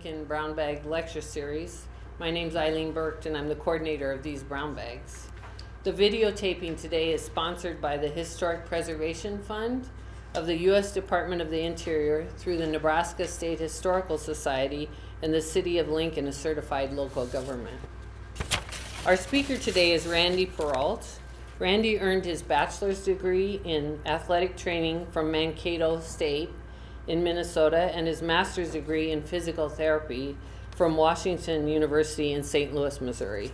Lincoln Brown Bag Lecture Series. My name's Eileen Burke, and I'm the coordinator of these brown bags. The videotaping today is sponsored by the Historic Preservation Fund of the U.S. Department of the Interior through the Nebraska State Historical Society and the City of Lincoln, a certified local government. Our speaker today is Randy Perault. Randy earned his bachelor's degree in athletic training from Mankato State in Minnesota and his master's degree in physical therapy from Washington University in St. Louis, Missouri.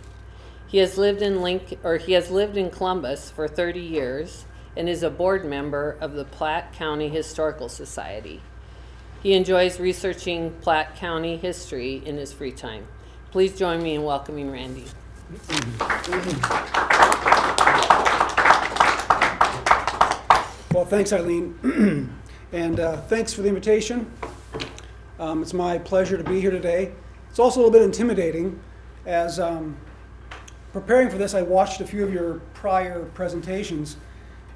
He has lived in Columbus for 30 years and is a board member of the Platte County Historical Society. He enjoys researching Platte County history in his free time. Please join me in welcoming Randy. Well, thanks, Eileen, and thanks for the invitation. It's my pleasure to be here today. It's also a little bit intimidating. As preparing for this, I watched a few of your prior presentations,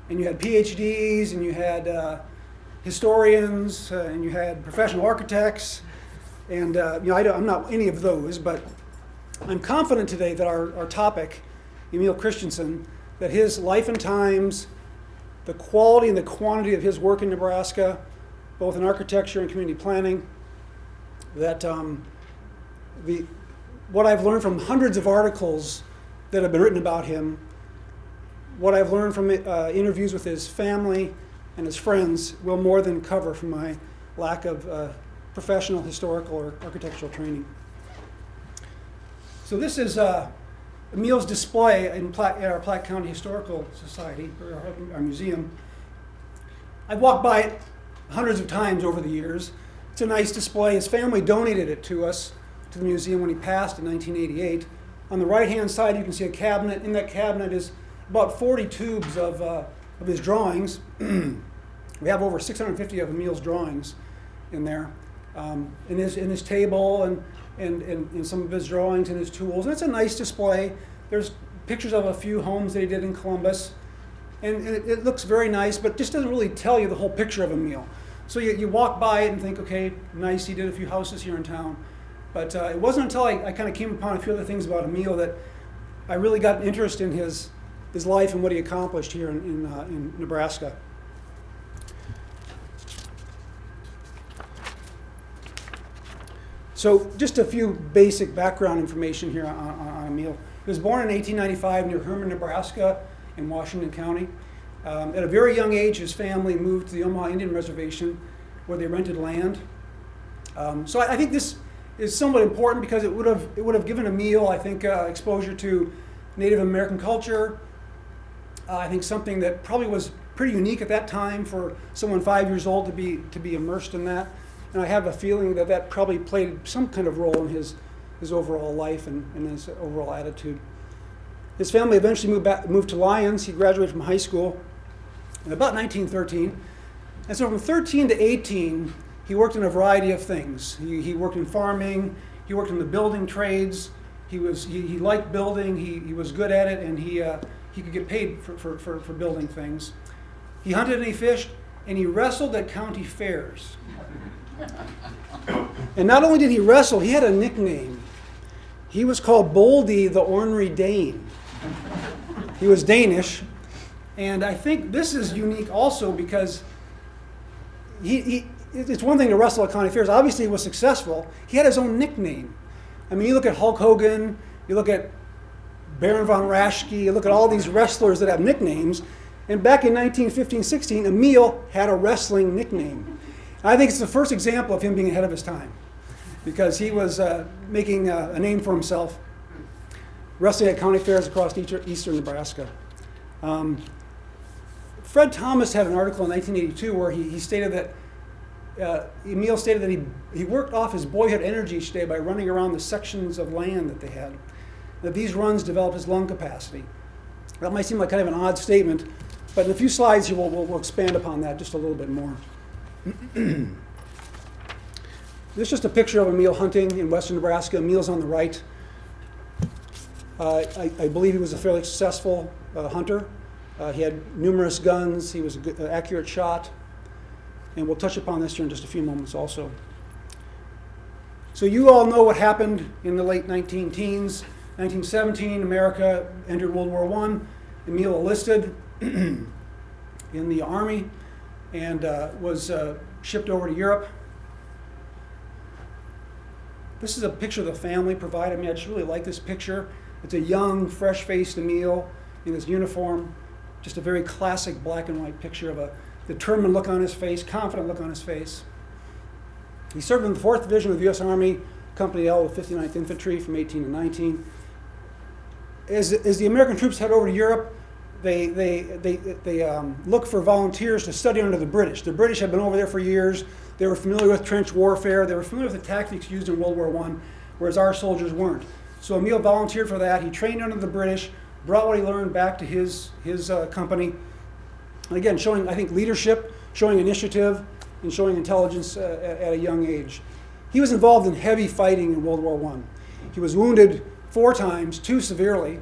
and you had PhDs, and you had historians, and you had professional architects, and I'm not any of those, but I'm confident today that our topic, Emiel Christensen, that his life and times, the quality and the quantity of his work in Nebraska, both in architecture and community planning, that what I've learned from hundreds of articles that have been written about him, what I've learned from interviews with his family and his friends will more than cover for my lack of professional historical or architectural training. So this is Emiel's display at our Platte County Historical Society, or our museum. I've walked by it hundreds of times over the years. It's a nice display. His family donated it to us, to the museum, when he passed in 1988. On the right-hand side, you can see a cabinet. In that cabinet is about 40 tubes of his drawings. We have over 650 of Emiel's drawings in there, in his table and some of his drawings and his tools. And it's a nice display. There's pictures of a few homes that he did in Columbus. And it looks very nice, but just doesn't really tell you the whole picture of Emiel. So you walk by it and think, okay, nice, he did a few houses here in town. But it wasn't until I kind of came upon a few other things about Emiel that I really got an interest in his life and what he accomplished here in Nebraska. So just a few basic background information here on Emiel. He was born in 1895 near Herman, Nebraska in Washington County. At a very young age, his family moved to the Omaha Indian Reservation where they rented land. So I think this is somewhat important because it would have given Emiel, I think, exposure to Native American culture. I think something that probably was pretty unique at that time for someone 5 years old to be immersed in that. And I have a feeling that probably played some kind of role in his overall life and his overall attitude. His family eventually moved to Lyons. He graduated from high school in about 1913. And so from 13 to 18, he worked in a variety of things. He worked in farming. He worked in the building trades. He liked building. He was good at it, and he could get paid for building things. He hunted and he fished, and he wrestled at county fairs. And not only did he wrestle, he had a nickname. He was called Boldy the Ornery Dane. He was Danish, and I think this is unique also because it's one thing to wrestle at county fairs. Obviously, he was successful. He had his own nickname. I mean, you look at Hulk Hogan, you look at Baron von Raschke, you look at all these wrestlers that have nicknames, and back in 1915-16, Emiel had a wrestling nickname. I think it's the first example of him being ahead of his time because he was making a name for himself, wrestling at county fairs across eastern Nebraska. Fred Thomas had an article in 1982 where he stated that Emiel stated that he worked off his boyhood energy each day by running around the sections of land that they had. That these runs developed his lung capacity. That might seem like kind of an odd statement, but in a few slides here we'll expand upon that just a little bit more. This is just a picture of Emiel hunting in western Nebraska. Emiel's on the right. I believe he was a fairly successful hunter. He had numerous guns. He was an accurate shot. And we'll touch upon this here in just a few moments also. So you all know what happened in the late 19-teens. 1917, America entered World War I. Emiel enlisted in the Army and was shipped over to Europe. This is a picture the family provided me. I just really like this picture. It's a young, fresh-faced Emiel in his uniform. Just a very classic black and white picture of a determined look on his face, confident look on his face. He served in the 4th Division of the U.S. Army, Company L with 59th Infantry from 18 to 19. As the American troops head over to Europe, they look for volunteers to study under the British. The British had been over there for years. They were familiar with trench warfare. They were familiar with the tactics used in World War I, whereas our soldiers weren't. So Emiel volunteered for that. He trained under the British, brought what he learned back to his company. And again, showing, I think, leadership, showing initiative, and showing intelligence at a young age. He was involved in heavy fighting in World War I. He was wounded 4 times, 2 severely.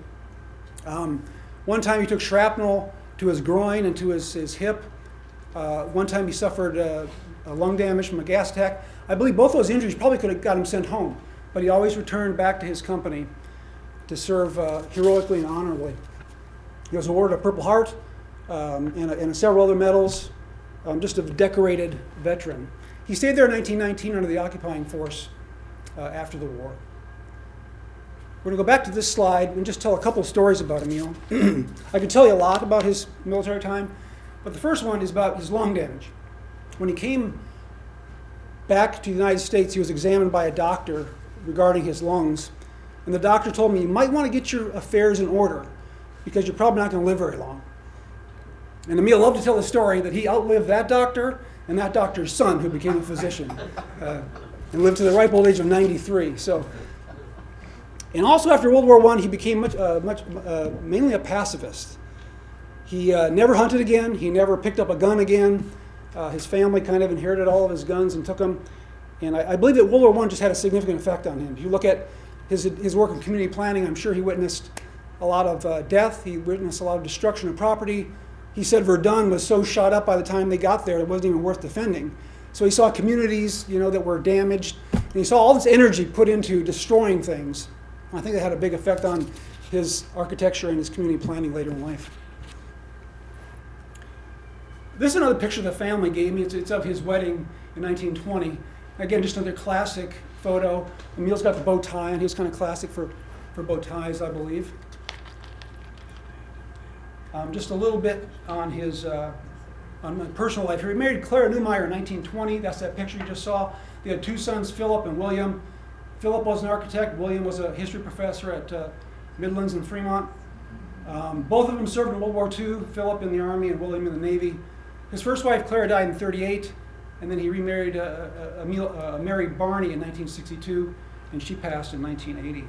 One time he took shrapnel to his groin and to his hip. One time he suffered a lung damage from a gas attack. I believe both those injuries probably could have got him sent home, but he always returned back to his company to serve heroically and honorably. He was awarded a Purple Heart and several other medals, just a decorated veteran. He stayed there in 1919 under the occupying force after the war. We're going to go back to this slide and just tell a couple stories about Emiel. I could tell you a lot about his military time, but the first one is about his lung damage. When he came back to the United States, he was examined by a doctor regarding his lungs, and the doctor told me, you might want to get your affairs in order because you're probably not going to live very long. And Emiel loved to tell the story that he outlived that doctor and that doctor's son, who became a physician, and lived to the ripe old age of 93. And also after World War I, he became mainly a pacifist. He never hunted again. He never picked up a gun again. His family kind of inherited all of his guns and took them. And I believe that World War I just had a significant effect on him. If you look at his work in community planning, I'm sure he witnessed a lot of death. He witnessed a lot of destruction of property. He said Verdun was so shot up by the time they got there, it wasn't even worth defending. So he saw communities, that were damaged. And he saw all this energy put into destroying things. I think that had a big effect on his architecture and his community planning later in life. This is another picture the family gave me. It's of his wedding in 1920. Again, just another classic photo. Emiel's got the bow tie, and he was kind of classic for bow ties, I believe. Just a little bit on his personal life. He married Clara Newmeyer in 1920. That's that picture you just saw. They had 2 sons, Philip and William. Philip was an architect. William was a history professor at Midlands and Fremont. Both of them served in World War II, Philip in the Army and William in the Navy. His first wife, Clara, died in 1938, and then he remarried Mary Barney in 1962, and she passed in 1980.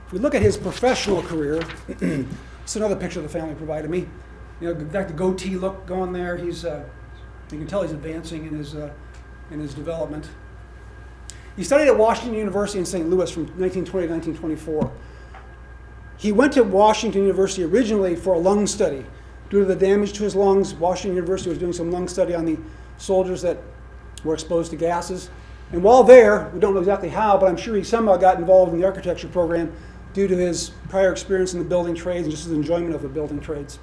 If we look at his professional career, it's another picture the family provided me. Got the goatee look going there. You can tell he's advancing in his development. He studied at Washington University in St. Louis from 1920 to 1924. He went to Washington University originally for a lung study. Due to the damage to his lungs, Washington University was doing some lung study on the soldiers that were exposed to gases. And while there, we don't know exactly how, but I'm sure he somehow got involved in the architecture program due to his prior experience in the building trades and just his enjoyment of the building trades.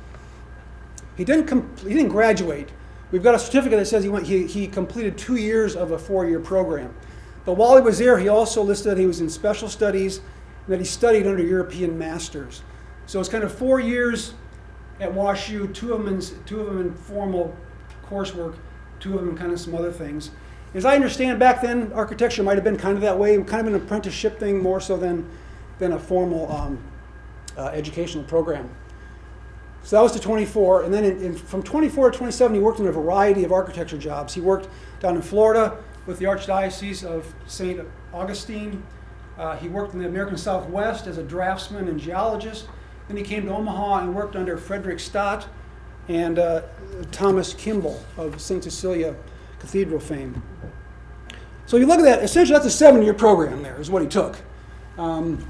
He didn't graduate. We've got a certificate that says he completed 2 years of a 4-year program. But while he was there, he also listed that he was in special studies and that he studied under European masters. So it's kind of 4 years at WashU, two of them in formal coursework, 2 of them kind of some other things. As I understand, back then, architecture might have been kind of that way, kind of an apprenticeship thing more so than a formal educational program. So that was to 24, and then from 24 to 27, he worked in a variety of architecture jobs. He worked down in Florida with the Archdiocese of St. Augustine. He worked in the American Southwest as a draftsman and geologist. Then he came to Omaha and worked under Frederick Stott and Thomas Kimball of St. Cecilia Cathedral fame. So you look at that, essentially that's a 7-year program there is what he took. And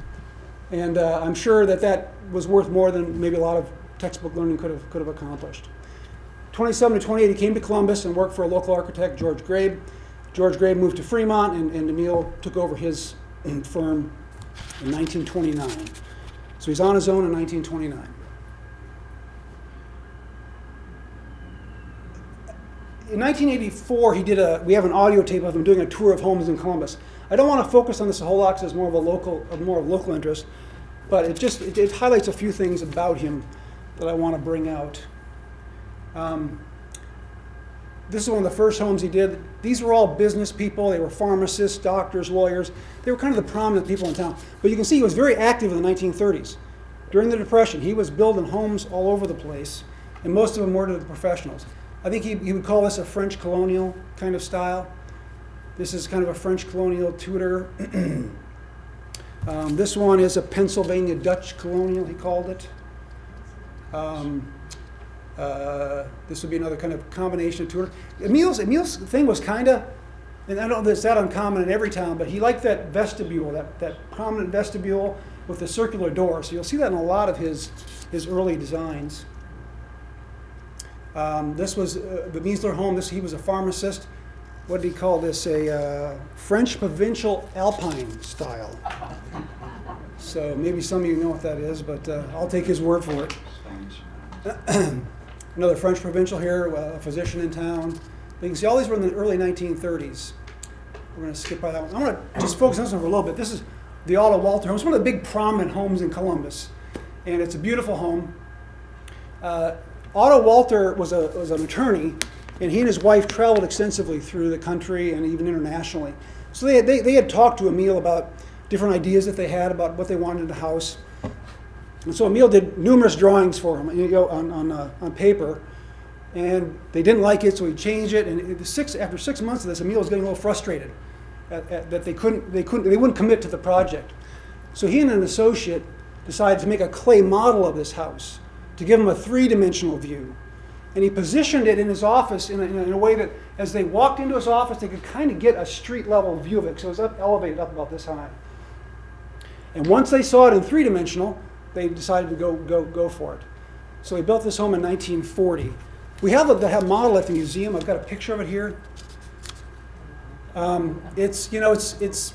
I'm sure that was worth more than maybe a lot of textbook learning could have accomplished. 27 to 28, he came to Columbus and worked for a local architect, George Grabe. George Grabe moved to Fremont, and Emiel took over his firm in 1929. So he's on his own in 1929. In 1984, we have an audio tape of him doing a tour of homes in Columbus. I don't want to focus on this a whole lot because it's more of local interest, but it highlights a few things about him that I want to bring out. This is one of the first homes he did. These were all business people. They were pharmacists, doctors, lawyers. They were kind of the prominent people in town. But you can see he was very active in the 1930s. During the Depression, he was building homes all over the place, and most of them were to the professionals. I think he would call this a French colonial kind of style. This is kind of a French colonial Tudor. This one is a Pennsylvania Dutch colonial, he called it. This would be another kind of combination of Tudor. Emiel's thing was kind of, and I don't know if it's that uncommon in every town, but he liked that vestibule, that prominent vestibule with the circular door. So you'll see that in a lot of his early designs. This was the Miesler home. He was a pharmacist. What did he call this? A French provincial Alpine style. So maybe some of you know what that is, but I'll take his word for it. Another French provincial here, a physician in town. But you can see all these were in the early 1930s. We're going to skip by that one. I'm going to just focus on this one for a little bit. This is the Otto Walter home. It's one of the big prominent homes in Columbus, and it's a beautiful home. Otto Walter was an attorney, and he and his wife traveled extensively through the country and even internationally. So they had talked to Emiel about different ideas that they had about what they wanted in the house. And so Emiel did numerous drawings for him on paper, and they didn't like it, so he changed it. And after 6 months of this, Emiel was getting a little frustrated that they wouldn't commit to the project. So he and an associate decided to make a clay model of this house to give him a three-dimensional view. And he positioned it in his office in a way that as they walked into his office, they could kind of get a street-level view of it, because it was elevated up about this high. And once they saw it in three-dimensional, they decided to go for it. So he built this home in 1940. We have the model at the museum. I've got a picture of it here. It's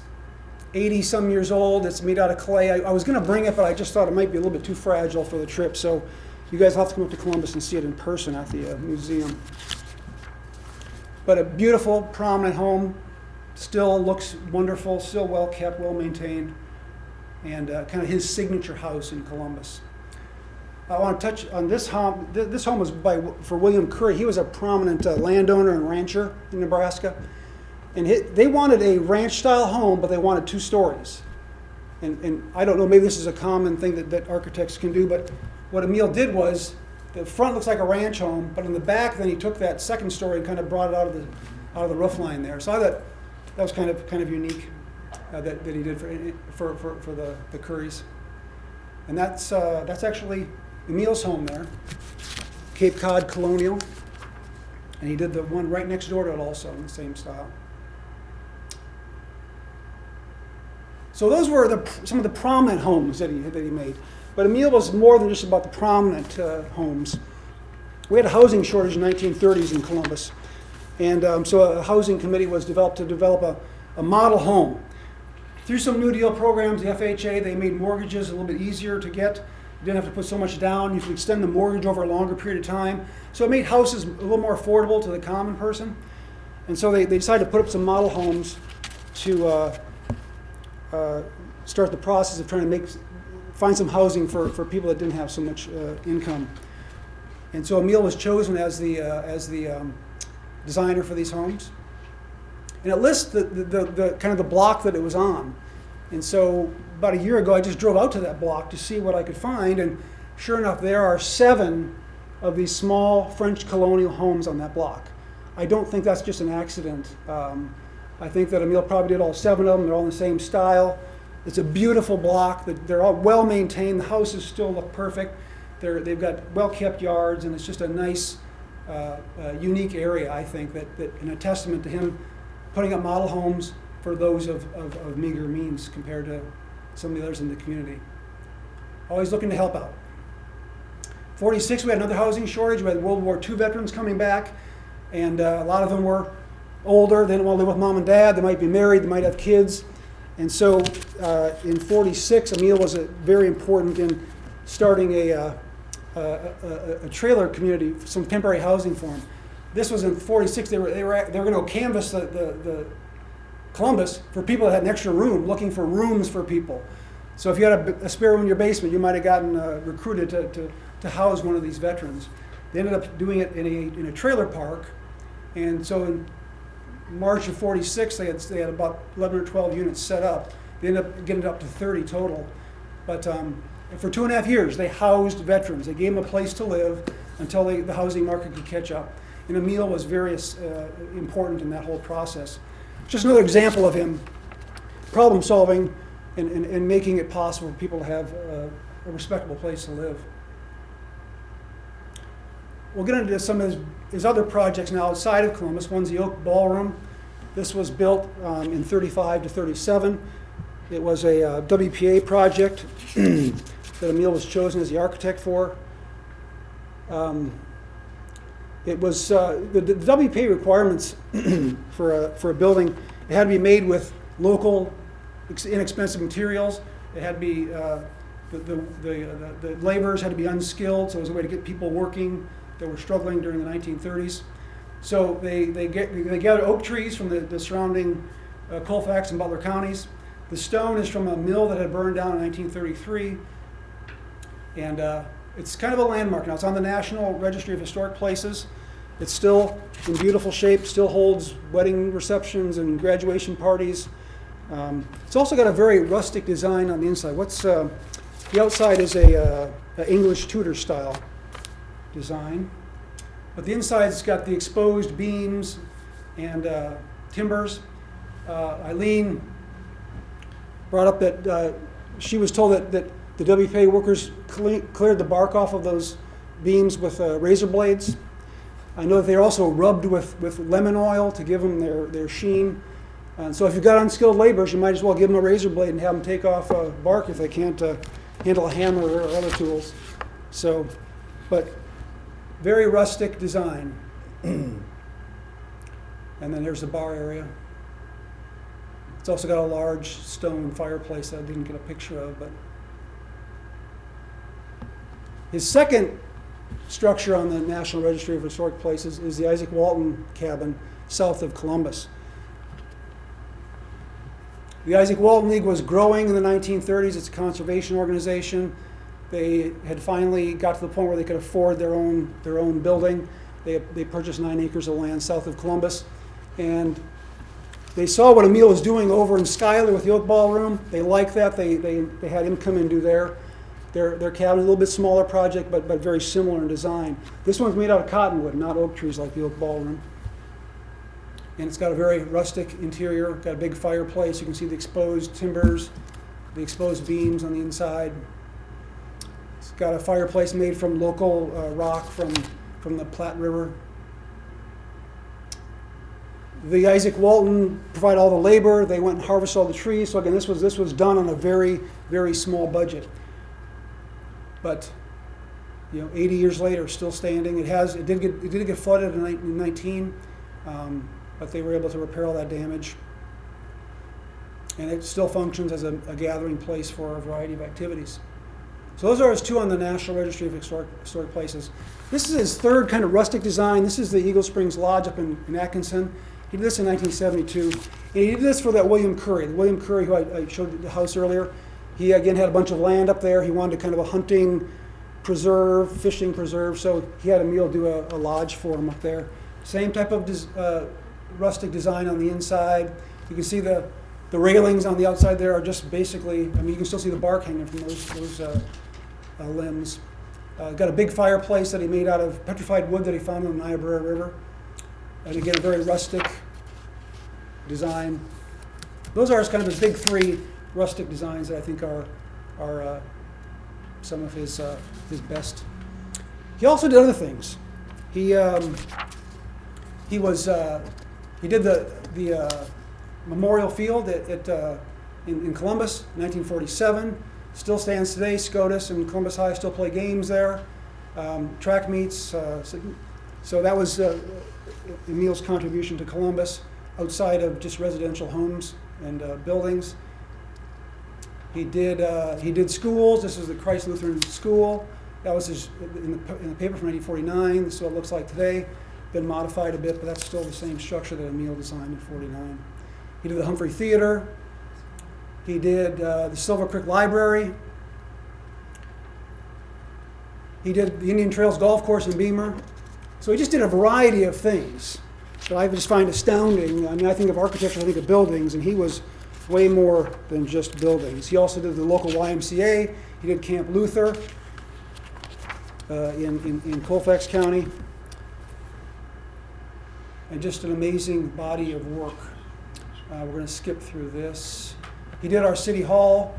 80 some years old. It's made out of clay. I was going to bring it, but I just thought it might be a little bit too fragile for the trip. So you guys will have to come up to Columbus and see it in person at the museum. But a beautiful, prominent home. Still looks wonderful, still well kept, well maintained, and kind of his signature house in Columbus. I want to touch on this home. This home was for William Curry. He was a prominent landowner and rancher in Nebraska. And they wanted a ranch-style home, but they wanted 2 stories. And I don't know, maybe this is a common thing that architects can do, but what Emiel did was, the front looks like a ranch home, but in the back, then he took that second story and kind of brought it out of the roof line there. So I thought that was kind of unique that he did for the Currys. And that's actually Emiel's home there, Cape Cod Colonial. And he did the one right next door to it also in the same style. So those were some of the prominent homes that he made. But Emiel was more than just about the prominent homes. We had a housing shortage in the 1930s in Columbus. And so a housing committee was developed to develop a model home. Through some New Deal programs, the FHA, they made mortgages a little bit easier to get. You didn't have to put so much down. You could extend the mortgage over a longer period of time. So it made houses a little more affordable to the common person. And so they decided to put up some model homes to start the process of trying to find some housing for people that didn't have so much income. And so Emiel was chosen as the designer for these homes. And it lists the kind of the block that it was on. And so about a year ago, I just drove out to that block to see what I could find. And sure enough, there are 7 of these small French colonial homes on that block. I don't think that's just an accident. I think that Emiel probably did all 7 of them. They're all in the same style. It's a beautiful block. They're all well maintained. The houses still look perfect. They've got well-kept yards, and it's just a nice, unique area, I think, and a testament to him putting up model homes for those of meager means compared to some of the others in the community. Always looking to help out. 46, we had another housing shortage. We had World War II veterans coming back, and a lot of them were older. They didn't want to live with mom and dad. They might be married. They might have kids. And so in 46, Emiel was very important in starting a trailer community, some temporary housing for them. This was in 46. They were going to go canvass the Columbus for people that had an extra room, looking for rooms for people. So if you had a spare room in your basement, you might have gotten recruited to house one of these veterans. They ended up doing it in a trailer park, and so in March of 46, they had about 11 or 12 units set up. They ended up getting it up to 30 total. But for 2.5 years, they housed veterans. They gave them a place to live until the housing market could catch up. And Emiel was very important in that whole process. Just another example of him problem solving and making it possible for people to have a respectable place to live. We'll get into some of his other projects now outside of Columbus. One's the Oak Ballroom. This was built in 35 to 37. It was a WPA project that Emiel was chosen as the architect for. It was the WPA requirements for a building. It had to be made with local, inexpensive materials. It had to be the laborers had to be unskilled, so it was a way to get people working that were struggling during the 1930s. So they gathered oak trees from the surrounding Colfax and Butler counties. The stone is from a mill that had burned down in 1933, and it's kind of a landmark now. It's on the National Registry of Historic Places. It's still in beautiful shape, still holds wedding receptions and graduation parties. It's also got a very rustic design on the inside. The outside is a English Tudor style design, but the inside's got the exposed beams and timbers. Eileen brought up that she was told that the WPA workers cleared the bark off of those beams with razor blades. I know that they're also rubbed with lemon oil to give them their sheen. So if you've got unskilled laborers, you might as well give them a razor blade and have them take off bark if they can't handle a hammer or other tools. So, but very rustic design. And then there's the bar area. It's also got a large stone fireplace that I didn't get a picture of, but his second structure on the National Registry of Historic Places is the Isaac Walton cabin south of Columbus. The Isaac Walton League was growing in the 1930s. It's a conservation organization. They had finally got to the point where they could afford their own building. They purchased 9 acres of land south of Columbus, and they saw what Emiel was doing over in Schuyler with the Oak Ballroom. They liked that. They had him come and do their cabin, a little bit smaller project, but very similar in design. This one's made out of cottonwood, not oak trees like the Oak Ballroom. And it's got a very rustic interior, got a big fireplace. You can see the exposed timbers, the exposed beams on the inside. It's got a fireplace made from local rock from the Platte River. The Isaac Walton provided all the labor. They went and harvested all the trees. So again, this was done on a very, very small budget. But 80 years later, still standing. It did get flooded in 19, but they were able to repair all that damage. And it still functions as a gathering place for a variety of activities. So those are his two on the National Registry of Historic Places. This is his third kind of rustic design. This is the Eagle Springs Lodge up in Atkinson. He did this in 1972. And he did this for that William Curry. William Curry, who I showed the house earlier, he again had a bunch of land up there. He wanted kind of a hunting preserve, fishing preserve, so he had Emiel do a lodge for him up there. Same type of rustic design on the inside. You can see the railings on the outside there are just basically, you can still see the bark hanging from those limbs. Got a big fireplace that he made out of petrified wood that he found in the Niobrara River. And again, a very rustic design. Those are kind of his big three rustic designs that I think are some of his best. He also did other things. He did the Memorial Field in Columbus, 1947. Still stands today. SCOTUS and Columbus High still play games there. track meets. So that was Emiel's contribution to Columbus, outside of just residential homes and buildings. He did schools. This is the Christ Lutheran School. That was in the paper from 1949. This is what it looks like today. Been modified a bit, but that's still the same structure that Emiel designed in 49. He did the Humphrey Theater. He did the Silver Creek Library. He did the Indian Trails Golf Course in Beamer. So he just did a variety of things that I just find astounding. I mean, I think of architecture, I think of buildings, and he was way more than just buildings. He also did the local YMCA. He did Camp Luther in Colfax County. And just an amazing body of work. We're going to skip through this. He did our City Hall.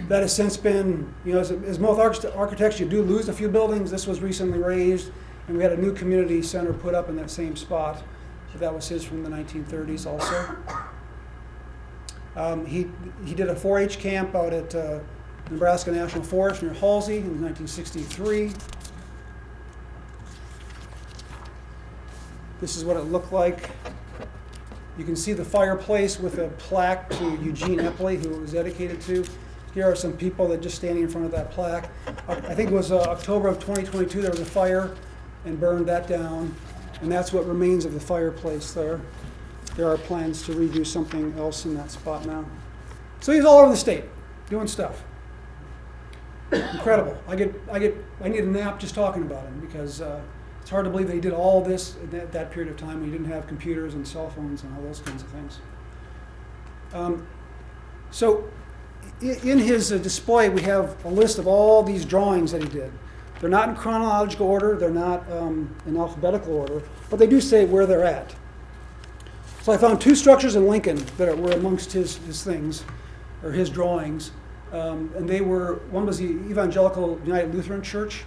That has since been, as most architects, you do lose a few buildings. This was recently raised, and we had a new community center put up in that same spot. So that was his from the 1930s also. He did a 4-H camp out at Nebraska National Forest near Halsey in 1963. This is what it looked like. You can see the fireplace with a plaque to Eugene Epley, who it was dedicated to. Here are some people that just standing in front of that plaque. I think it was October of 2022, there was a fire and burned that down. And that's what remains of the fireplace there. There are plans to redo something else in that spot now. So he's all over the state doing stuff. Incredible. I need a nap just talking about him, because it's hard to believe that he did all this at that period of time when he didn't have computers and cell phones and all those kinds of things. So in his display, we have a list of all these drawings that he did. They're not in chronological order, they're not in alphabetical order, but they do say where they're at. So I found 2 structures in Lincoln that were amongst his things, or his drawings. And they were, one was the Evangelical United Lutheran Church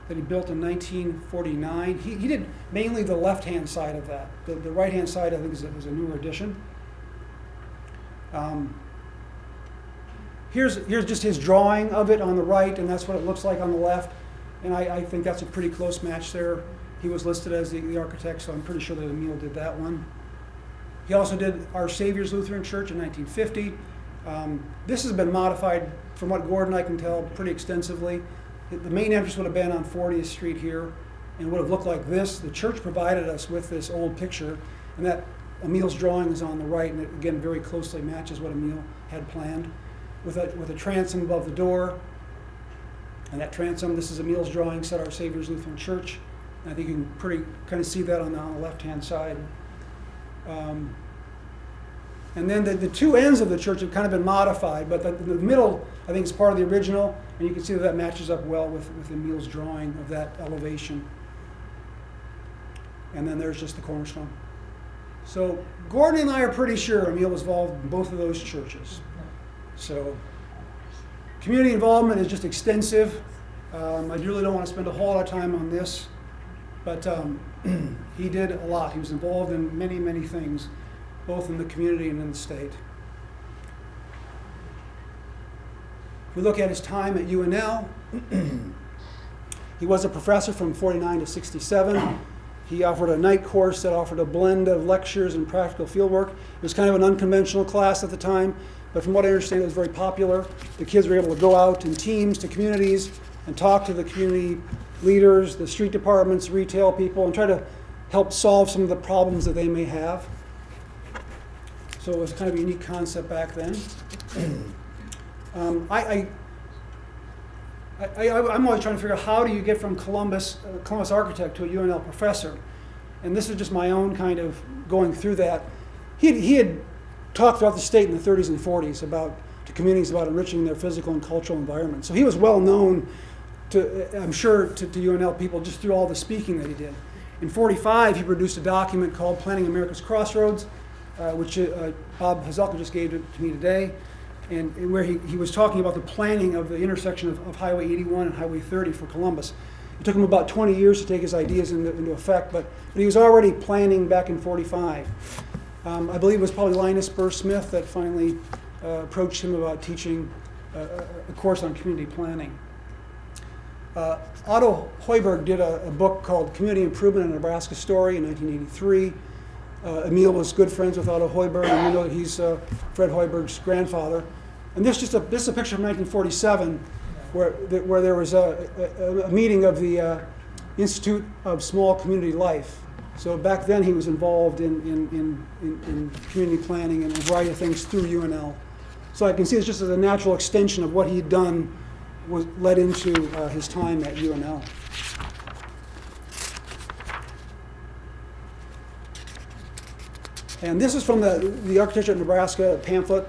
that he built in 1949. He did mainly the left-hand side of that. The right-hand side, I think, is a newer addition. Here's just his drawing of it on the right, and that's what it looks like on the left. And I think that's a pretty close match there. He was listed as the architect, so I'm pretty sure that Emiel did that one. He also did Our Savior's Lutheran Church in 1950. This has been modified, from what Gordon and I can tell, pretty extensively. The main entrance would have been on 40th Street here, and would have looked like this. The church provided us with this old picture, and that Emiel's drawing is on the right, and it again very closely matches what Emiel had planned, with a transom above the door. And that transom, this is Emiel's drawing, said Our Savior's Lutheran Church. And I think you can pretty kind of see that on the left-hand side. And then the 2 ends of the church have kind of been modified, but the middle, I think, is part of the original, and you can see that matches up well with Emiel's drawing of that elevation. And then there's just the cornerstone. So Gordon and I are pretty sure Emiel was involved in both of those churches. So community involvement is just extensive. I really don't want to spend a whole lot of time on this, but he did a lot. He was involved in many, many things, both in the community and in the state. If we look at his time at UNL, he was a professor from 49 to 67. He offered a night course that offered a blend of lectures and practical fieldwork. It was kind of an unconventional class at the time, but from what I understand, it was very popular. The kids were able to go out in teams to communities and talk to the community leaders, the street departments, retail people, and try to help solve some of the problems that they may have. So it was kind of a unique concept back then. I'm always trying to figure out, how do you get from Columbus architect to a UNL professor? And this is just my own kind of going through that. He had talked throughout the state in the 30s and 40s to communities about enriching their physical and cultural environment. So he was well known I'm sure to UNL people just through all the speaking that he did. In 45, he produced a document called Planning America's Crossroads, which Bob Hazelka just gave to me today, and where he was talking about the planning of the intersection of Highway 81 and Highway 30 for Columbus. It took him about 20 years to take his ideas into effect, but he was already planning back in 45. I believe it was probably Linus Burr Smith that finally approached him about teaching a course on community planning. Otto Hoiberg did a book called Community Improvement in Nebraska Story in 1983. Emiel was good friends with Otto Hoiberg, and you know that he's Fred Hoiberg's grandfather. And this is a picture from 1947 where there was a meeting of the Institute of Small Community Life. So back then he was involved in community planning and a variety of things through UNL. So I can see it's just as a natural extension of what he had done led into his time at UNL. And this is from the Architecture of Nebraska pamphlet.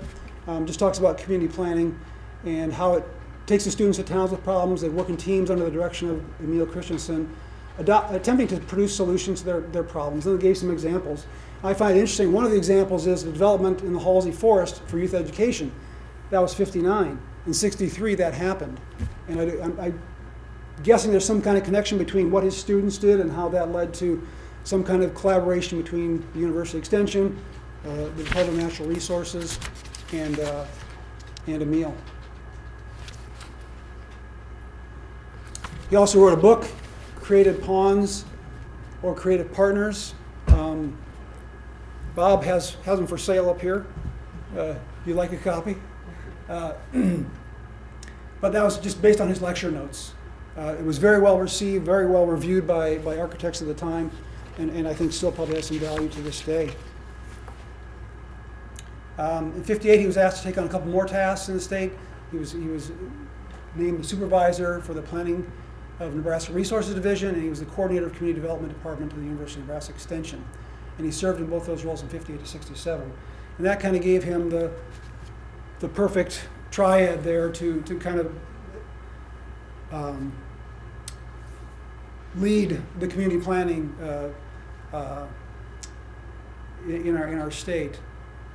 Just talks about community planning and how it takes the students to towns with problems. They work in teams under the direction of Emiel Christensen, attempting to produce solutions to their problems. And they gave some examples. I find it interesting. One of the examples is the development in the Halsey Forest for youth education. That was 59. In 63, that happened. And I'm guessing there's some kind of connection between what his students did and how that led to some kind of collaboration between the University Extension, the Department of Natural Resources, and Emiel. He also wrote a book, Creative Pawns or Creative Partners. Bob has them for sale up here. You like a copy? But that was just based on his lecture notes. It was very well received, very well reviewed by architects of the time, and I think still probably has some value to this day. In 58, he was asked to take on a couple more tasks in the state. He was named the supervisor for the planning of Nebraska Resources Division, and he was the coordinator of Community Development Department of the University of Nebraska Extension. And he served in both those roles from 58 to 67. And that kind of gave him the perfect triad there to kind of lead the community planning in our state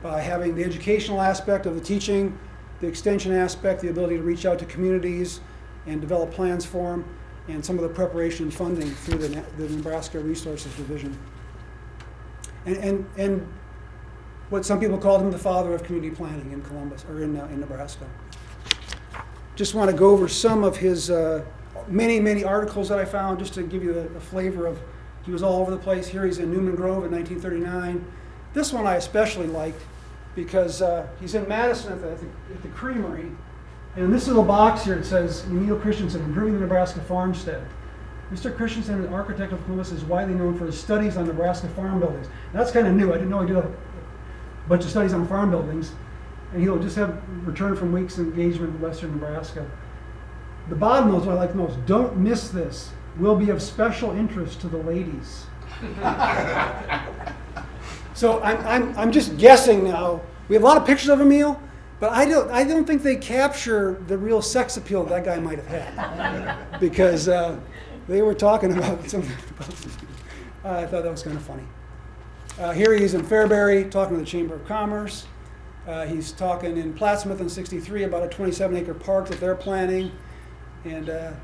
by having the educational aspect of the teaching, the extension aspect, the ability to reach out to communities and develop plans for them, and some of the preparation and funding through the Nebraska Resources Division. And what some people called him the father of community planning in Columbus, or in Nebraska. Just want to go over some of his many articles that I found, just to give you the flavor of, he was all over the place. Here he's in Newman Grove in 1939. This one I especially liked because he's in Madison at the Creamery. And in this little box here it says, Emiel Christensen, improving the Nebraska farmstead. Mr. Christensen, an architect of Columbus, is widely known for his studies on Nebraska farm buildings. And that's kind of new. I didn't know he did a bunch of studies on farm buildings. And he'll just have returned from weeks of engagement in western Nebraska. The bottom is what I like the most. Don't miss this. Will be of special interest to the ladies. So I'm just guessing now. We have a lot of pictures of Emiel, but I don't think they capture the real sex appeal that guy might have had, because they were talking about something. I thought that was kind of funny. Here he is in Fairbury talking to the Chamber of Commerce. He's talking in Plattsmouth in '63 about a 27-acre park that they're planning, and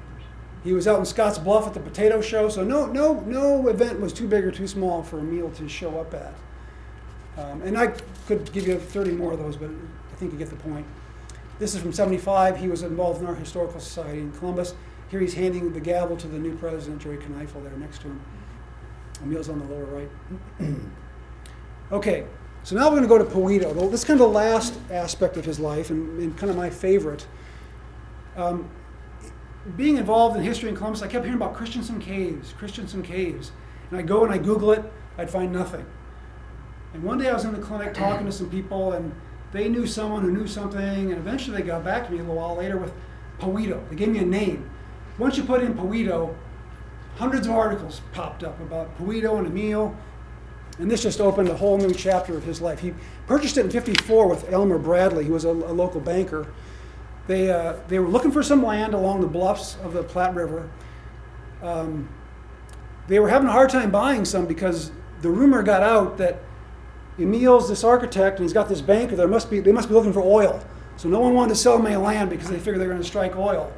he was out in Scotts Bluff at the potato show. So no event was too big or too small for Emiel to show up at. And I could give you 30 more of those, but I think you get the point. This is from '75. He was involved in our historical society in Columbus. Here he's handing the gavel to the new president, Jerry Kneifel, there next to him. Emiel's on the lower right. Okay, so now we're going to go to Perault. This is kind of the last aspect of his life and kind of my favorite. Being involved in history in Columbus, I kept hearing about Christensen Caves. And I'd go and I'd Google it, I'd find nothing. And one day I was in the clinic talking to some people, and they knew someone who knew something, and eventually they got back to me a little while later with Perault. They gave me a name. Once you put in Perault, hundreds of articles popped up about Perault and Emiel, and this just opened a whole new chapter of his life. He purchased it in '54 with Elmer Bradley, who was a local banker. They were looking for some land along the bluffs of the Platte River. They were having a hard time buying some because the rumor got out that Emiel's this architect and he's got this banker. They must be looking for oil. So no one wanted to sell them any land because they figured they were going to strike oil.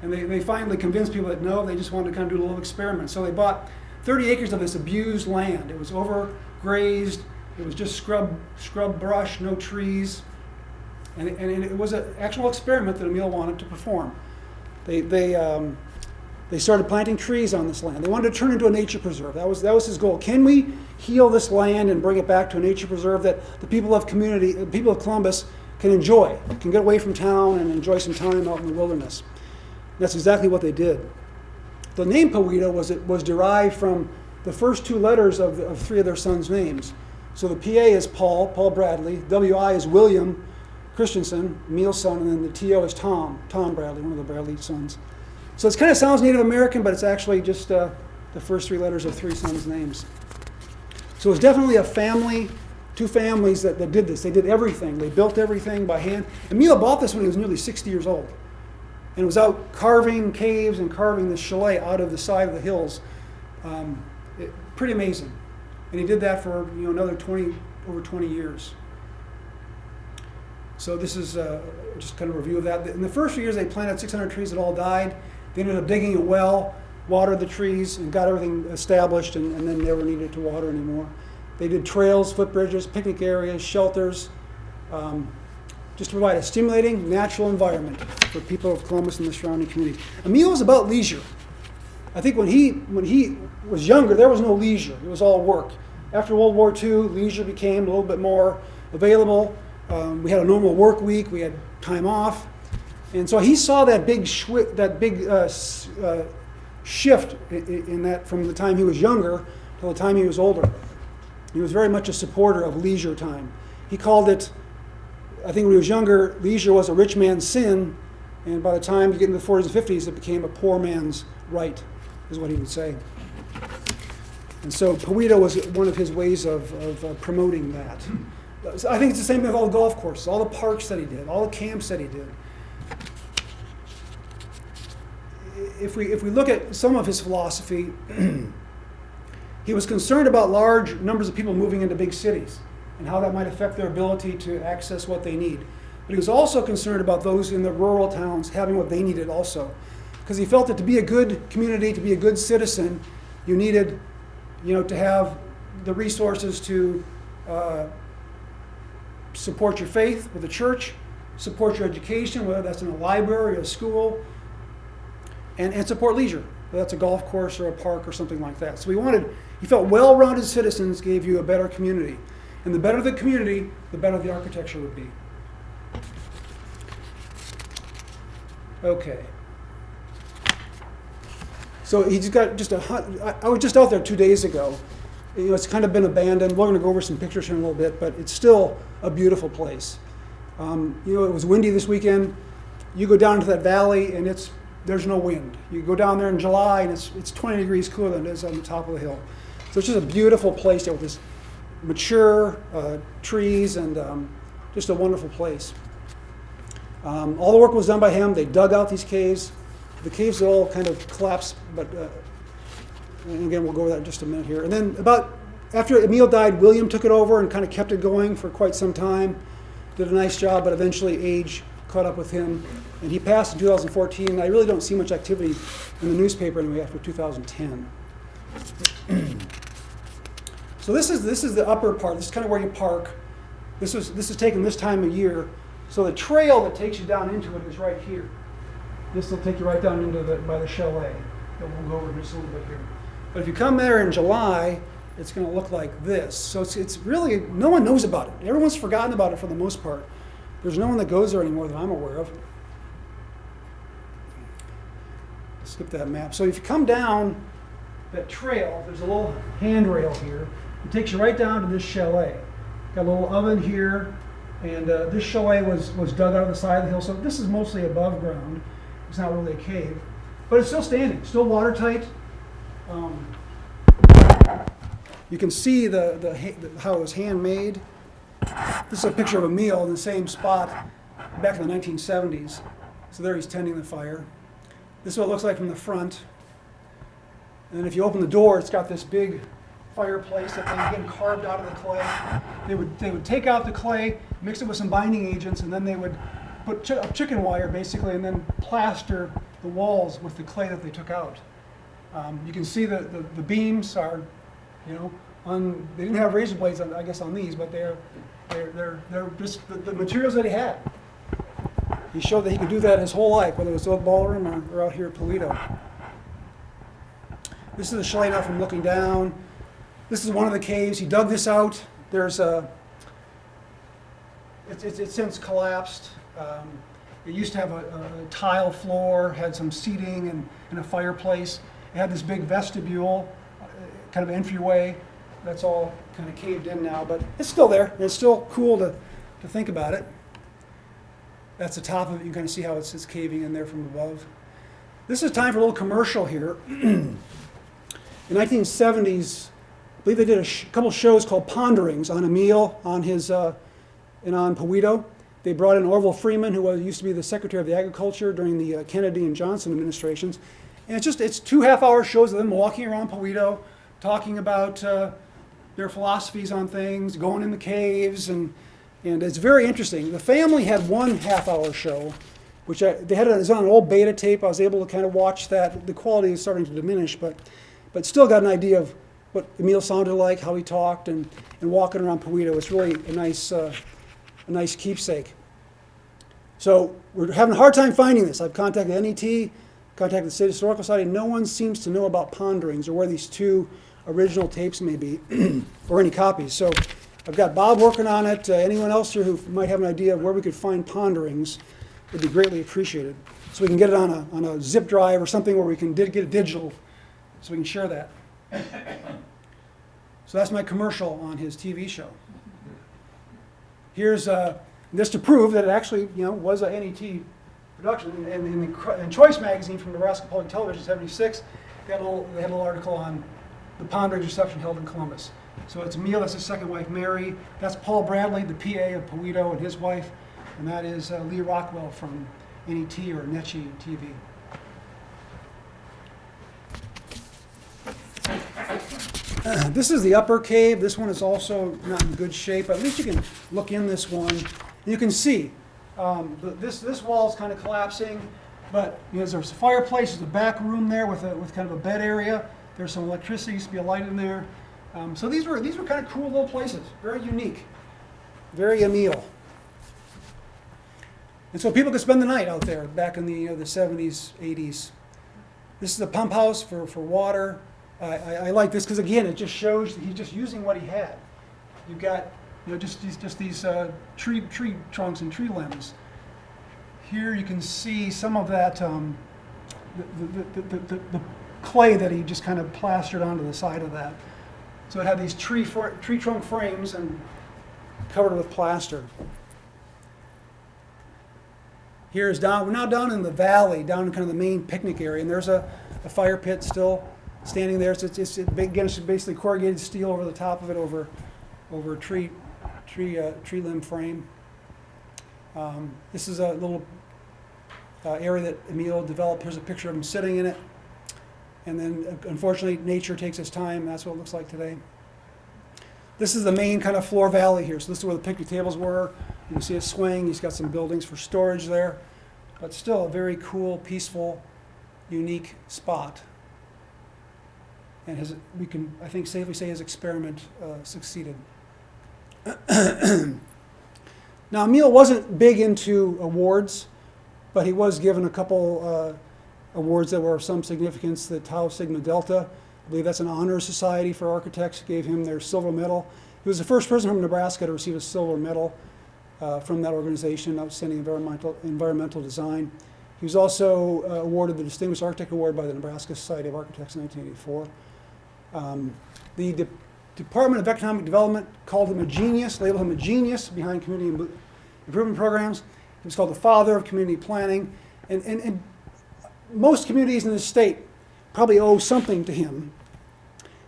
And they finally convinced people that no, they just wanted to kind of do a little experiment. So they bought 30 acres of this abused land. It was overgrazed. It was just scrub brush, no trees. And it was an actual experiment that Emiel wanted to perform. They They started planting trees on this land. They wanted to turn it into a nature preserve. That was his goal. Can we heal this land and bring it back to a nature preserve that the people of Columbus can enjoy, can get away from town and enjoy some time out in the wilderness? And that's exactly what they did. The name Perault was derived from the first two letters of three of their sons' names. So the PA is Paul Bradley, WI is William Christensen, Emiel's son, and then the TO is Tom Bradley, one of the Bradley sons. So it kind of sounds Native American, but it's actually just the first three letters of three sons' names. So it was definitely a family, two families that did this. They did everything. They built everything by hand. Emiel bought this when he was nearly 60 years old, and was out carving caves and carving this chalet out of the side of the hills. Pretty amazing. And he did that for another over 20 years. So this is just kind of a review of that. In the first few years, they planted 600 trees that all died. They ended up digging a well, watered the trees, and got everything established, and then never needed to water anymore. They did trails, footbridges, picnic areas, shelters, just to provide a stimulating natural environment for people of Columbus and the surrounding communities. Emiel was about leisure. I think when he was younger, there was no leisure. It was all work. After World War II, leisure became a little bit more available. We had a normal work week. We had time off. And so he saw that big shift in that from the time he was younger till the time he was older. He was very much a supporter of leisure time. He called it, I think when he was younger, leisure was a rich man's sin, and by the time you get into the 40s and 50s, it became a poor man's right, is what he would say. And so Perault was one of his ways of promoting that. I think it's the same thing with all the golf courses, all the parks that he did, all the camps that he did. If we look at some of his philosophy, he was concerned about large numbers of people moving into big cities and how that might affect their ability to access what they need. But he was also concerned about those in the rural towns having what they needed also. Because he felt that to be a good community, to be a good citizen, you needed to have the resources to support your faith with the church, support your education, whether that's in a library or a school, and support leisure, whether that's a golf course or a park or something like that. So he felt well-rounded citizens gave you a better community. And the better the community, the better the architecture would be. Okay. So he's got I was just out there 2 days ago. It's kind of been abandoned. We're going to go over some pictures here in a little bit, but it's still a beautiful place. It was windy this weekend. You go down to that valley and there's no wind. You go down there in July and it's 20 degrees cooler than it is on the top of the hill. So it's just a beautiful place there with this mature trees and just a wonderful place. All the work was done by him. They dug out these caves. The caves all kind of collapsed, but and again, we'll go over that in just a minute here. And then after Emiel died, William took it over and kind of kept it going for quite some time. Did a nice job, but eventually age caught up with him. And he passed in 2014. I really don't see much activity in the newspaper anyway after 2010. So this is the upper part. This is kind of where you park. This is taken this time of year. So the trail that takes you down into it is right here. This will take you right down into by the chalet. And we'll go over just a little bit here. But if you come there in July, it's going to look like this. So it's really, no one knows about it. Everyone's forgotten about it for the most part. There's no one that goes there anymore that I'm aware of. Skip that map. So if you come down that trail, there's a little handrail here. It takes you right down to this chalet. Got a little oven here, and this chalet was dug out of the side of the hill. So this is mostly above ground. It's not really a cave, but it's still standing, still watertight. You can see how it was handmade. This is a picture of Emiel in the same spot back in the 1970s. So there he's tending the fire. This is what it looks like from the front. And then if you open the door, it's got this big fireplace that they get carved out of the clay. They would take out the clay, mix it with some binding agents, and then they would put chicken wire basically, and then plaster the walls with the clay that they took out. You can see the beams are, they didn't have razor blades I guess on these, but they're just the materials that he had. He showed that he could do that his whole life, whether it was Oak Ballroom or out here at Perault. This is the chalet now from looking down. This is one of the caves. He dug this out. There's a, it's since collapsed. It used to have a tile floor, had some seating and a fireplace. It had this big vestibule, kind of entryway. That's all kind of caved in now, but it's still there. It's still cool to think about it. That's the top of it. You can kind of see how it's caving in there from above. This is time for a little commercial here. In the 1970s, I believe they did a couple shows called Ponderings on Emiel, on his, and on Perault. They brought in Orville Freeman, who used to be the Secretary of the Agriculture during the Kennedy and Johnson administrations. And it's 2 half-hour shows of them walking around Perault, talking about their philosophies on things, going in the caves, and it's very interesting. The family had 1 half-hour show, which they had it on an old beta tape. I was able to kind of watch that. The quality is starting to diminish, but still got an idea of what Emiel sounded like, how he talked, and walking around Perault. It's really a nice keepsake. So we're having a hard time finding this. I've contacted NET, contacted the State Historical Society. No one seems to know about Ponderings or where these 2 original tapes may be, or any copies. So I've got Bob working on it. Anyone else here who might have an idea of where we could find Ponderings would be greatly appreciated. So we can get it on a zip drive or something where we can get it digital, so we can share that. So that's my commercial on his TV show. Here's this to prove that it actually, was a NET production. And in Choice magazine from Nebraska Public Television, '76, they had a little article on the Ponderings reception held in Columbus. So it's Emiel, that's his second wife, Mary. That's Paul Bradley, the PA of Perault, and his wife. And that is Lee Rockwell from NET or Netchi TV. This is the upper cave. This one is also not in good shape. At least you can look in this one. You can see this wall is kind of collapsing, but there's a fireplace. There's a back room there with kind of a bed area. There's some electricity. Used to be a light in there. So these were kind of cool little places. Very unique. Very Emiel. And so people could spend the night out there back in the 70s, 80s. This is a pump house for water. I like this because, again, it just shows that he's just using what he had. You've got just these tree trunks and tree limbs. Here you can see some of that the clay that he just kind of plastered onto the side of that. So it had these tree trunk frames and covered with plaster. We're now down in the valley, down in kind of the main picnic area, and there's a fire pit still standing there. So it's basically corrugated steel over the top of it, over a tree limb frame. This is a little area that Emiel developed. Here's a picture of him sitting in it. And then, unfortunately, nature takes its time. That's what it looks like today. This is the main kind of floor valley here. So this is where the picnic tables were. You can see it swing. He's got some buildings for storage there. But still a very cool, peaceful, unique spot. And we can, I think, safely say his experiment succeeded. Now, Emiel wasn't big into awards, but he was given a couple awards that were of some significance. The Tau Sigma Delta, I believe that's an honor society for architects, gave him their silver medal. He was the first person from Nebraska to receive a silver medal from that organization, outstanding environmental design. He was also awarded the Distinguished Architect Award by the Nebraska Society of Architects in 1984. The Department of Economic Development called him a genius, labeled him a genius behind community improvement programs. He was called the father of community planning. And most communities in this state probably owe something to him,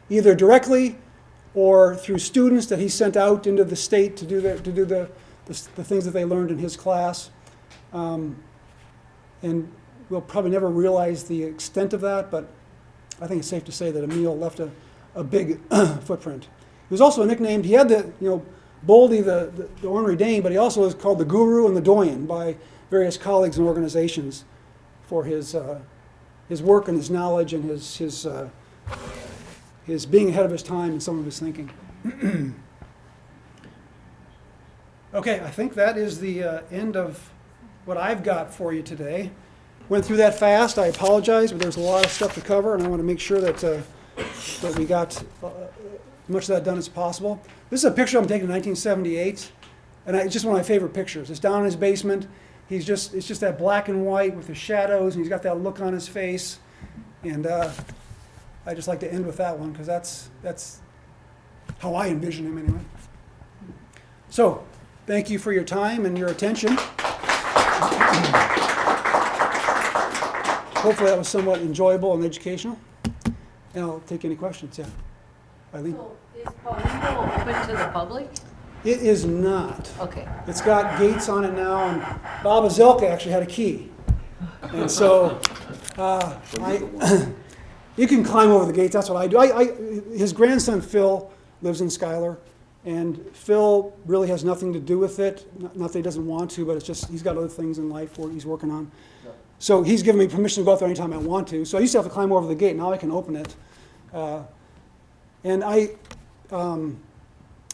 either directly or through students that he sent out into the state to do the things that they learned in his class. And we'll probably never realize the extent of that, but I think it's safe to say that Emiel left a big footprint. He was also nicknamed, he had Boldy, the ornery Dane, but he also was called the Guru and the Doyen by various colleagues and organizations for his work and his knowledge and his being ahead of his time and some of his thinking. Okay, I think that is the end of what I've got for you today. Went through that fast, I apologize, but there's a lot of stuff to cover, and I want to make sure that but we got as much of that done as possible. This is a picture I'm taking in 1978, and it's just one of my favorite pictures. It's down in his basement. It's just that black and white with the shadows, and he's got that look on his face. And I just like to end with that one because that's how I envision him anyway. So, thank you for your time and your attention. Hopefully that was somewhat enjoyable and educational. And I'll take any questions, yeah. Eileen? So is Perault open to the public? It is not. Okay. It's got gates on it now, and Bob Azelka actually had a key. And so you can climb over the gates. That's what I do. His grandson, Phil, lives in Schuyler, and Phil really has nothing to do with it. Not that he doesn't want to, but it's just he's got other things in life he's working on. So he's given me permission to go out there anytime I want to. So I used to have to climb over the gate. Now I can open it. And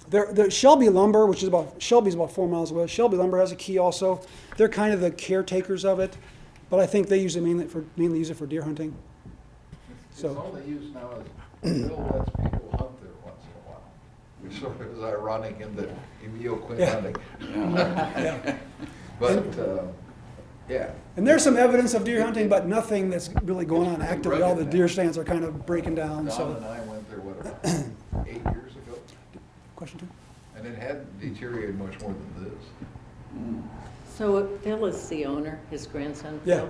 the Shelby Lumber, which is Shelby's about 4 miles away. Shelby Lumber has a key also. They're kind of the caretakers of it, but I think they use it mainly use it for deer hunting. It's only used now as Bill lets people hunt there once in a while, which sort of is ironic in that Emiel quit hunting. Yeah. But, yeah. And there's some evidence of deer hunting, but nothing that's really going on actively. All the deer stands are kind of breaking down. Don and I went there, about 8 years ago? Question two? And it hadn't deteriorated much more than this. So Phil is the owner, his grandson, Yeah.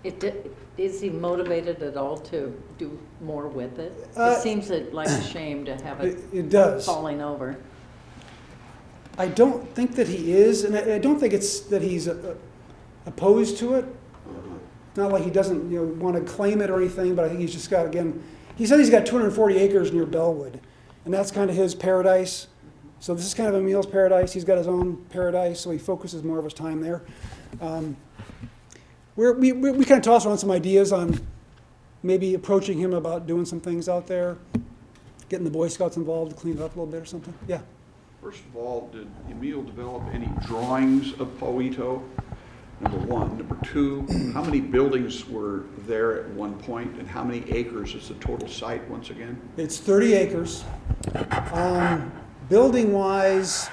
Phil? Is he motivated at all to do more with it? It seems like a shame to have It does. falling over. I don't think that he is, and I don't think it's that he's opposed to it. Not like he doesn't want to claim it or anything, but I think he's just got, again, he said he's got 240 acres near Bellwood, and that's kind of his paradise. So this is kind of Emiel's paradise. He's got his own paradise, so he focuses more of his time there. We kind of toss around some ideas on maybe approaching him about doing some things out there, getting the Boy Scouts involved to clean it up a little bit or something. Yeah. First of all, did Emiel develop any drawings of Perault? Number one. Number two, how many buildings were there at one point, and how many acres is the total site once again? It's 30 acres. Building-wise,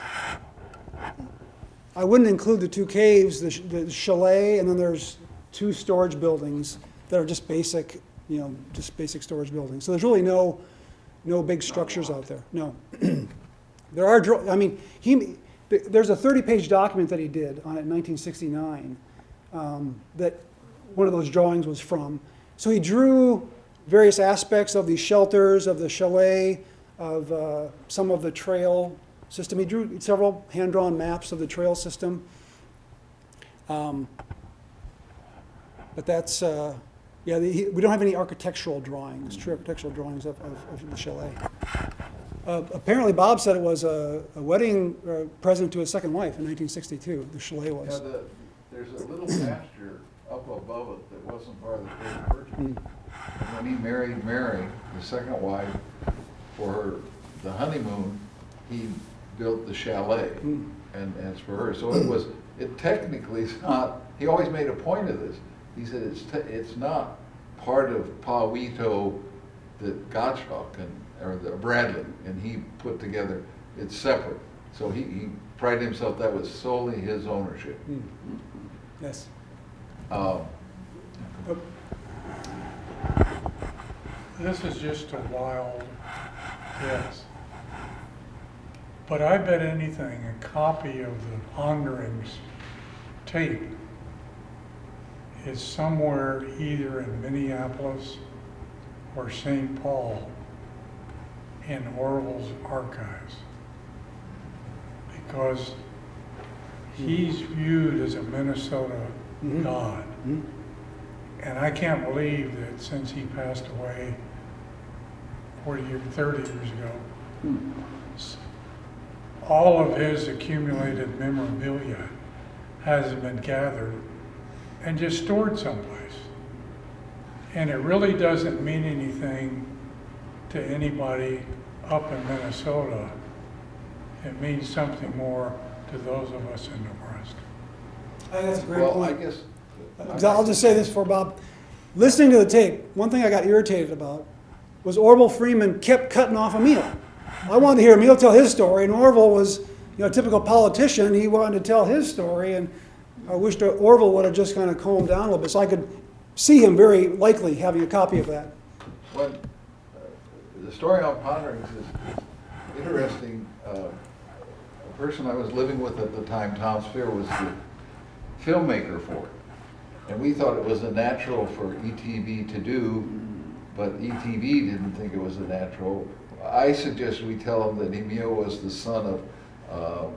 I wouldn't include the two caves, the chalet, and then there's 2 storage buildings that are just basic, just basic storage buildings. So there's really no big structures out there. No. There are, there's a 30-page document that he did on it in 1969 that one of those drawings was from. So he drew various aspects of these shelters, of the chalet, of some of the trail system. He drew several hand-drawn maps of the trail system. But that's, we don't have any architectural drawings, true architectural drawings of the chalet. Apparently, Bob said it was a wedding present to his second wife in 1962, the chalet was. Yeah, there's a little pasture up above it that wasn't part of the first purchase. And when he married Mary, his second wife, for the honeymoon, he built the chalet, and it's for her. So it technically is not, he always made a point of this. He said it's not part of Perault that Gottschalk or the Bradley and he put together. It's separate. So he prided himself that was solely his ownership. Yes. This is just a wild guess. But I bet anything a copy of the Ponderings tape is somewhere either in Minneapolis or St. Paul in Orville's archives. Because he's viewed as a Minnesota god. And I can't believe that since he passed away 30 years ago, all of his accumulated memorabilia hasn't been gathered and just stored someplace. And it really doesn't mean anything to anybody up in Minnesota. It means something more to those of us in Nebraska. I think that's a great Well, point. I guess. I'll just say this for Bob. Listening to the tape, one thing I got irritated about was Orville Freeman kept cutting off Emiel. I wanted to hear Emiel tell his story, and Orville was, a typical politician. He wanted to tell his story, and I wished Orville would have just kind of calmed down a little bit, so I could see him very likely having a copy of that. When, the story on Ponderings is interesting. A person I was living with at the time, Tom Spear, was the filmmaker for it. And we thought it was a natural for ETV to do, but ETV didn't think it was a natural. I suggest we tell him that Emiel was the son of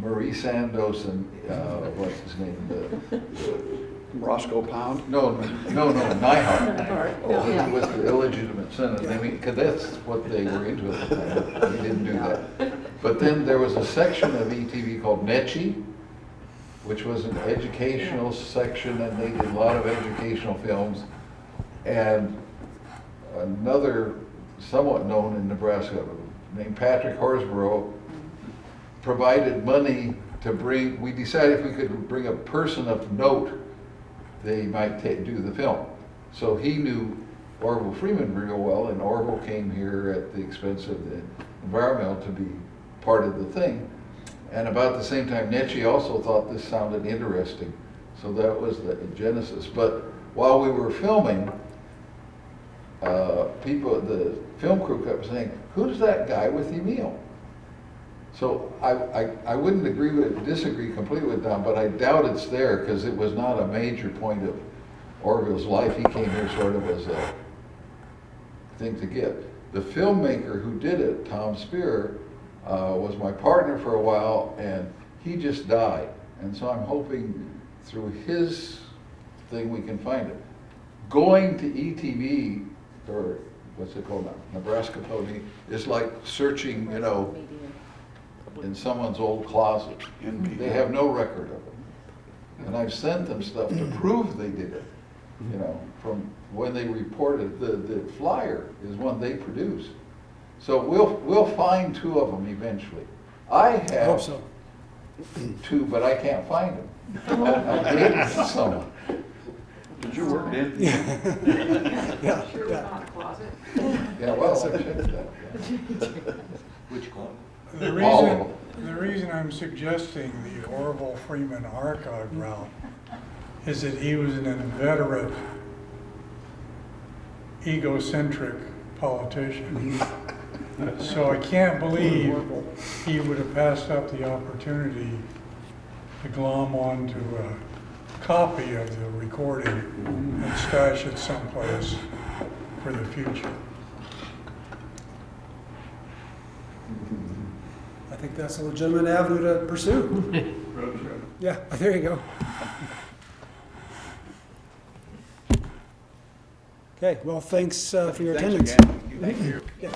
Marie Sandos and, what's his name? Roscoe Pound? No, Neihart. Oh, Yeah. he was the illegitimate son. I mean, because that's what they were into at the time. He didn't do that. But then there was a section of ETV called Netchi, which was an educational section, and they did a lot of educational films. And another somewhat known in Nebraska named Patrick Horsborough provided money to bring, we decided if we could bring a person of note, they might do the film. So he knew Orville Freeman real well, and Orville came here at the expense of the environmental to be part of the thing. And about the same time, Netchi also thought this sounded interesting. So that was the genesis. But while we were filming, the film crew kept saying, "Who's that guy with Emiel?" So I wouldn't disagree completely with Don, but I doubt it's there because it was not a major point of Orville's life. He came here sort of as a thing to get. The filmmaker who did it, Tom Spear, was my partner for a while, and he just died. And so I'm hoping through his thing we can find it. Going to ETV, or what's it called now, Nebraska Pony, is like searching, in someone's old closet. They have no record of it. And I've sent them stuff to prove they did it, from when they reported. The flyer is one they produced. So we'll find two of them eventually. I I hope have so. two, but I can't find them. I gave them to someone. Did you work in? Yeah. Yeah, well, I checked that. Yeah. Which club? The reason I'm suggesting the Orville Freeman archive route is that he was an inveterate, egocentric politician. So I can't believe he would have passed up the opportunity to glom onto a copy of the recording and stash it someplace for the future. I think that's a legitimate avenue to pursue. Yeah, there you go. Okay, well, thanks for your attendance. Thank you. Yeah.